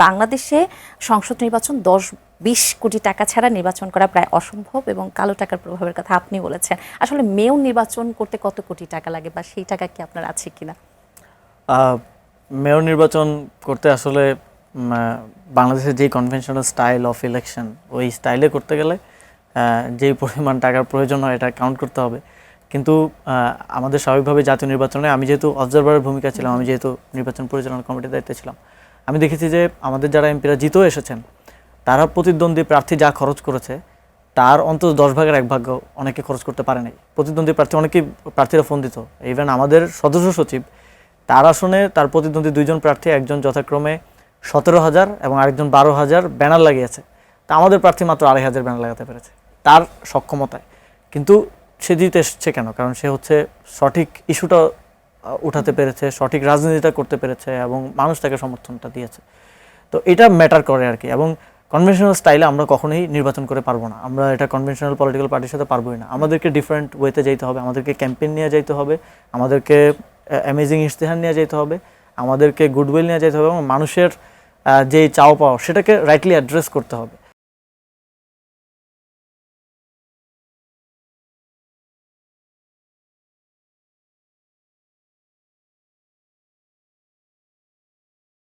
বাংলাদেশে সংসদ নির্বাচন 10-20 কোটি টাকা ছাড়া নির্বাচন করা প্রায় অসম্ভব এবং কালো টাকার প্রভাবের কথা আপনি বলেছেন। আসলে মেয়র নির্বাচন করতে কত কোটি টাকা লাগে বা সেই টাকা কি আপনার আছে কিনা? মেয়র নির্বাচন করতে আসলে বাংলাদেশের যে কনভেনশনাল স্টাইল অফ ইলেকশন ওই স্টাইলে করতে গেলে যেই পরিমাণ টাকার প্রয়োজন হয় এটা কাউন্ট করতে হবে। কিন্তু আমাদের স্বাভাবিকভাবে জাতীয় নির্বাচনে আমি যেহেতু অবজারভারের ভূমিকা ছিলাম, আমি যেহেতু নির্বাচন পরিচালনা কমিটির দায়িত্বে ছিলাম, আমি দেখেছি যে আমাদের যারা এমপিরা জিতেও এসেছেন তারা প্রতিদ্বন্দ্বী প্রার্থী যা খরচ করেছে তার অন্তত 10 ভাগের 1 ভাগ অনেকে খরচ করতে পারে নাই। প্রতিদ্বন্দ্বী প্রার্থী অনেকেই প্রার্থীরা ফোন দিত, ইভেন আমাদের সদস্য সচিব তার আসনে তার প্রতিদ্বন্দ্বী 2জন প্রার্থী, একজন যথাক্রমে 17,000 এবং আরেকজন 12,000 ব্যানার লাগিয়েছে। তা আমাদের প্রার্থী মাত্র 2,500 ব্যানার লাগাতে পেরেছে তার সক্ষমতায়। কিন্তু সে জিতে এসছে কেন? কারণ সে হচ্ছে সঠিক ইস্যুটা উঠাতে পেরেছে, সঠিক রাজনীতিটা করতে পেরেছে এবং মানুষ তাকে সমর্থনটা দিয়েছে। তো এটা ম্যাটার করে আর কি। এবং কনভেনশনাল স্টাইলে আমরা কখনোই নির্বাচন করে পারবো না, আমরা এটা কনভেনশনাল পলিটিক্যাল পার্টির সাথে পারবোই না। আমাদেরকে ডিফারেন্ট ওয়েতে যেতে হবে, আমাদেরকে ক্যাম্পেইন নিয়ে যেতে হবে, আমাদেরকে অ্যামেজিং ইশতেহার নিয়ে যেতে হবে, আমাদেরকে গুডউইল নিয়ে যেতে হবে এবং মানুষের যেই চাও পাওয়া সেটাকে রাইটলি অ্যাড্রেস করতে হবে।